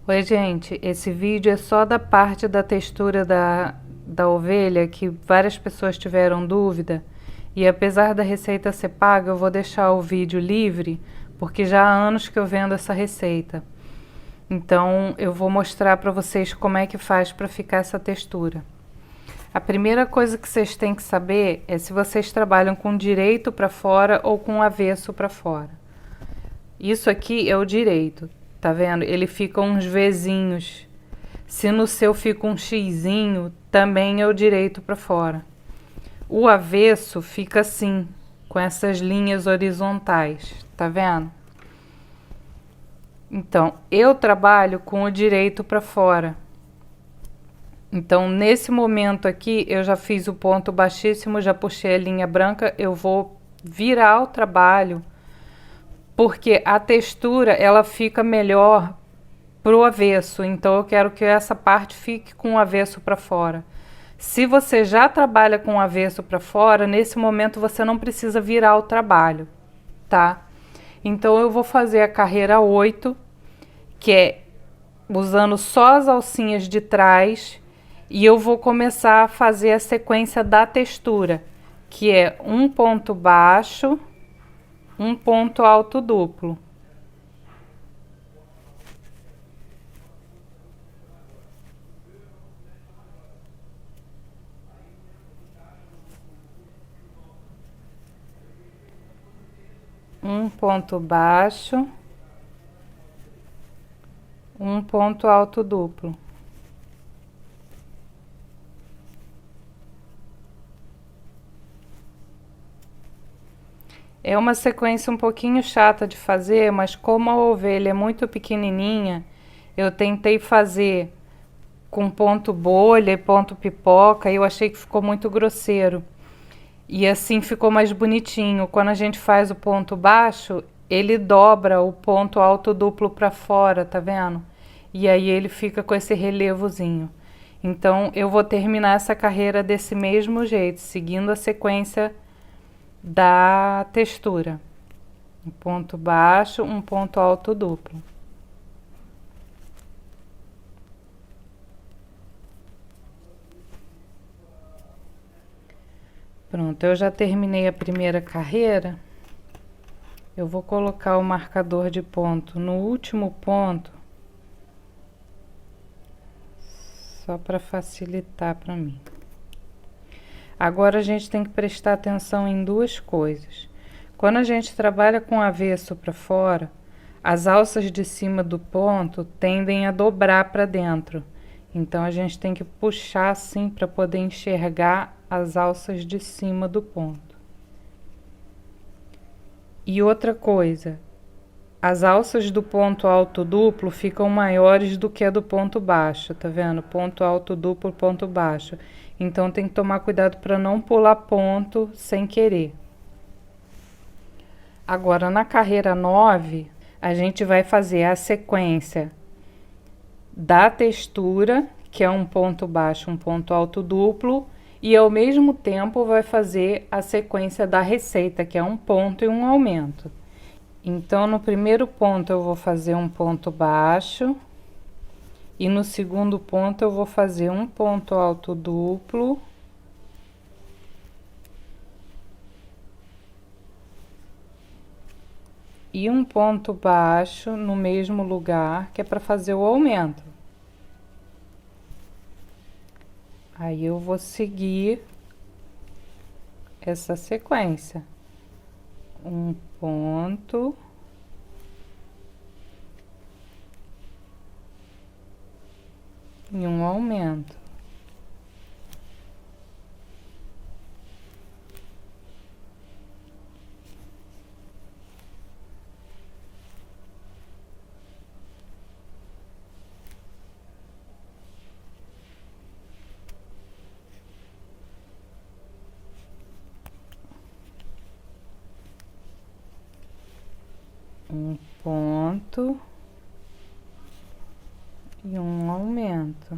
Oi, gente, esse vídeo é só da parte da textura da ovelha que várias pessoas tiveram dúvida. E apesar da receita ser paga, eu vou deixar o vídeo livre, porque já há anos que eu vendo essa receita. Então, eu vou mostrar para vocês como é que faz para ficar essa textura. A primeira coisa que vocês têm que saber é se vocês trabalham com direito para fora ou com avesso para fora. Isso aqui é o direito, tá vendo? Ele fica uns Vzinhos. Se no seu fica um xizinho, também é o direito para fora. O avesso fica assim, com essas linhas horizontais, tá vendo? Então, eu trabalho com o direito para fora. Então, nesse momento aqui, eu já fiz o ponto baixíssimo, já puxei a linha branca, eu vou virar o trabalho, porque a textura, ela fica melhor pro avesso, então eu quero que essa parte fique com o avesso para fora. Se você já trabalha com o avesso para fora, nesse momento você não precisa virar o trabalho, tá? Então eu vou fazer a carreira 8, que é usando só as alcinhas de trás, e eu vou começar a fazer a sequência da textura, que é um ponto baixo, um ponto alto duplo. Um ponto baixo, um ponto alto duplo. É uma sequência um pouquinho chata de fazer, mas como a ovelha é muito pequenininha, eu tentei fazer com ponto bolha e ponto pipoca e eu achei que ficou muito grosseiro. E assim ficou mais bonitinho. Quando a gente faz o ponto baixo, ele dobra o ponto alto duplo para fora, tá vendo? E aí ele fica com esse relevozinho. Então eu vou terminar essa carreira desse mesmo jeito, seguindo a sequência da textura. Um ponto baixo, um ponto alto duplo. Pronto, eu já terminei a primeira carreira. Eu vou colocar o marcador de ponto no último ponto, só para facilitar para mim. Agora a gente tem que prestar atenção em duas coisas. Quando a gente trabalha com avesso para fora, as alças de cima do ponto tendem a dobrar para dentro. Então a gente tem que puxar assim para poder enxergar as alças de cima do ponto. E outra coisa, as alças do ponto alto duplo ficam maiores do que a do ponto baixo, tá vendo? Ponto alto duplo, ponto baixo. Então tem que tomar cuidado para não pular ponto sem querer. Agora na carreira 9, a gente vai fazer a sequência da textura, que é um ponto baixo, um ponto alto duplo, e ao mesmo tempo vai fazer a sequência da receita, que é um ponto e um aumento. Então no primeiro ponto eu vou fazer um ponto baixo, e no segundo ponto eu vou fazer um ponto alto duplo, e um ponto baixo no mesmo lugar, que é para fazer o aumento. Aí eu vou seguir essa sequência. Um ponto, e um aumento. Um ponto e um aumento.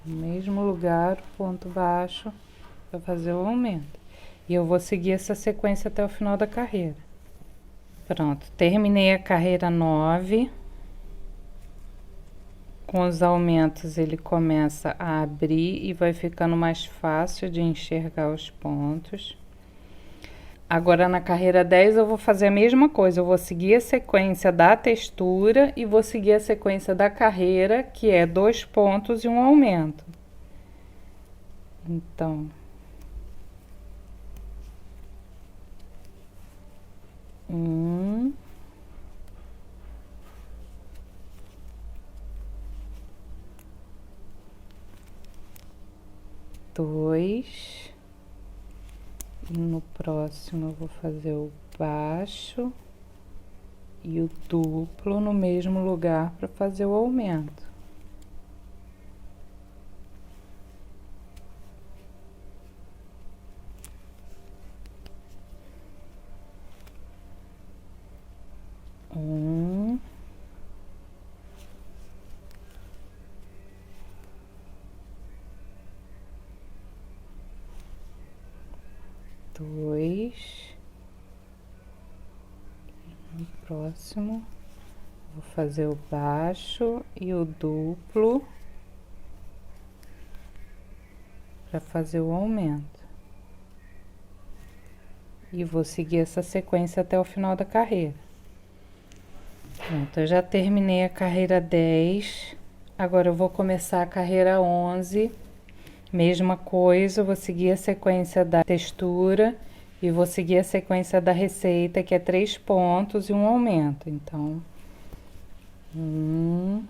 No mesmo lugar, ponto baixo, para fazer o aumento. E eu vou seguir essa sequência até o final da carreira. Pronto, terminei a carreira 9. Com os aumentos ele começa a abrir e vai ficando mais fácil de enxergar os pontos. Agora na carreira 10 eu vou fazer a mesma coisa, eu vou seguir a sequência da textura e vou seguir a sequência da carreira, que é 2 pontos e um aumento. Então, 1, 2, e no próximo eu vou fazer o baixo e o duplo no mesmo lugar para fazer o aumento. Um, dois, no próximo vou fazer o baixo e o duplo para fazer o aumento. E vou seguir essa sequência até o final da carreira. Pronto, eu já terminei a carreira 10, agora eu vou começar a carreira 11, mesma coisa, eu vou seguir a sequência da textura e vou seguir a sequência da receita, que é 3 pontos e um aumento. Então, 1,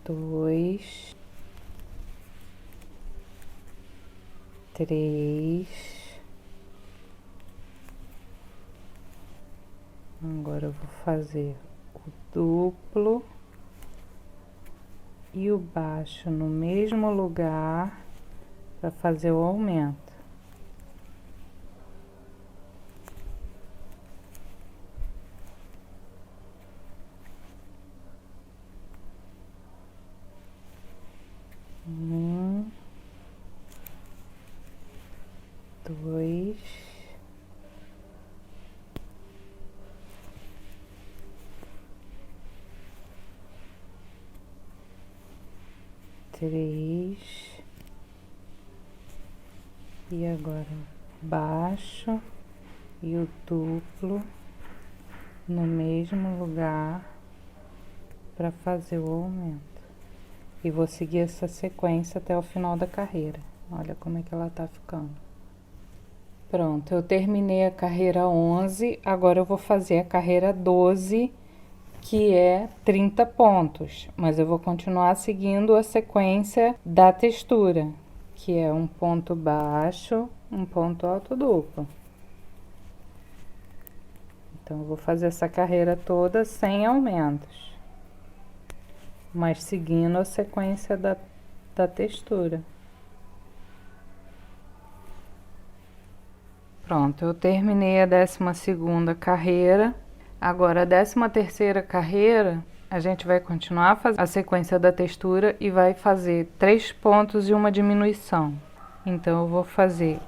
2, 3, agora eu vou fazer o duplo e o baixo no mesmo lugar para fazer o aumento. Um, 2, 3, e agora baixo e o duplo no mesmo lugar para fazer o aumento. E vou seguir essa sequência até o final da carreira. Olha como é que ela tá ficando. Pronto, eu terminei a carreira 11, agora eu vou fazer a carreira 12, que é 30 pontos, mas eu vou continuar seguindo a sequência da textura, que é um ponto baixo, um ponto alto duplo. Então, eu vou fazer essa carreira toda sem aumentos, mas seguindo a sequência da textura. Pronto, eu terminei a 12ª carreira. Agora, a 13ª carreira, a gente vai continuar fazendo a sequência da textura e vai fazer 3 pontos e uma diminuição. Então, eu vou fazer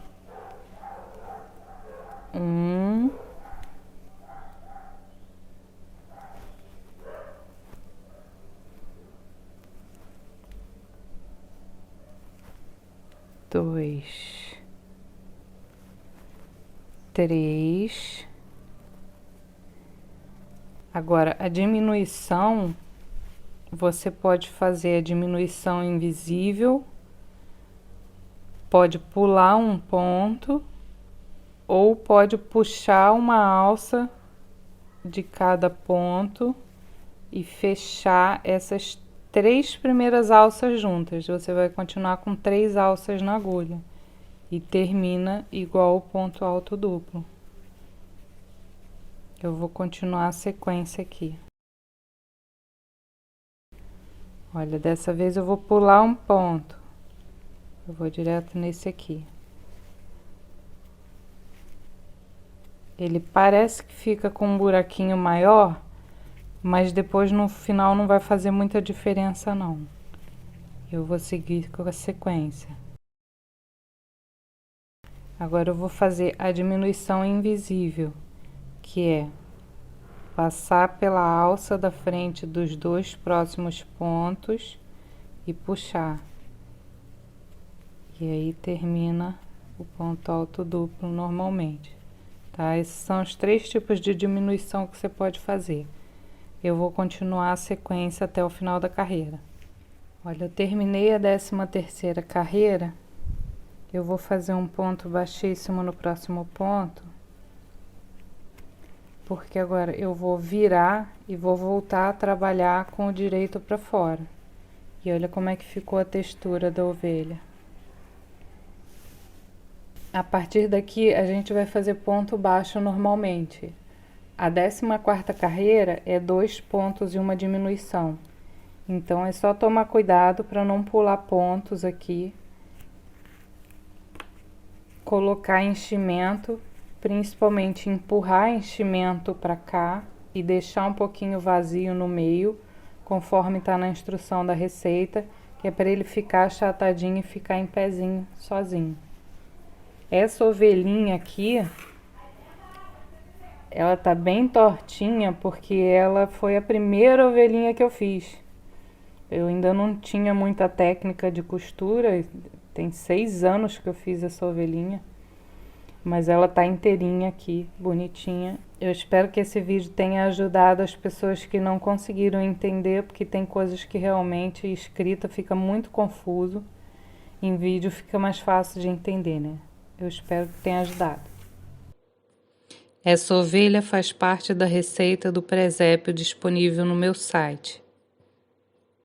1, 2, 3. Agora, a diminuição, você pode fazer a diminuição invisível, pode pular um ponto, ou pode puxar uma alça de cada ponto e fechar essas 3 primeiras alças juntas. Você vai continuar com 3 alças na agulha e termina igual o ponto alto duplo. Eu vou continuar a sequência aqui. Olha, dessa vez eu vou pular um ponto. Eu vou direto nesse aqui. Ele parece que fica com um buraquinho maior, mas depois no final não vai fazer muita diferença não. Eu vou seguir com a sequência. Agora eu vou fazer a diminuição invisível, que é passar pela alça da frente dos 2 próximos pontos e puxar. E aí termina o ponto alto duplo normalmente, tá? Esses são os 3 tipos de diminuição que você pode fazer. Eu vou continuar a sequência até o final da carreira. Olha, eu terminei a 13ª carreira, eu vou fazer um ponto baixíssimo no próximo ponto, porque agora eu vou virar e vou voltar a trabalhar com o direito para fora. E olha como é que ficou a textura da ovelha. A partir daqui a gente vai fazer ponto baixo normalmente. A 14ª carreira é 2 pontos e uma diminuição. Então é só tomar cuidado para não pular pontos aqui. Colocar enchimento, principalmente empurrar enchimento para cá e deixar um pouquinho vazio no meio, conforme está na instrução da receita, que é para ele ficar achatadinho e ficar em pezinho sozinho. Essa ovelhinha aqui, ela tá bem tortinha porque ela foi a primeira ovelhinha que eu fiz. Eu ainda não tinha muita técnica de costura, tem 6 anos que eu fiz essa ovelhinha, mas ela tá inteirinha aqui, bonitinha. Eu espero que esse vídeo tenha ajudado as pessoas que não conseguiram entender, porque tem coisas que realmente escrita fica muito confuso, em vídeo fica mais fácil de entender, né? Eu espero que tenha ajudado. Essa ovelha faz parte da receita do presépio disponível no meu site.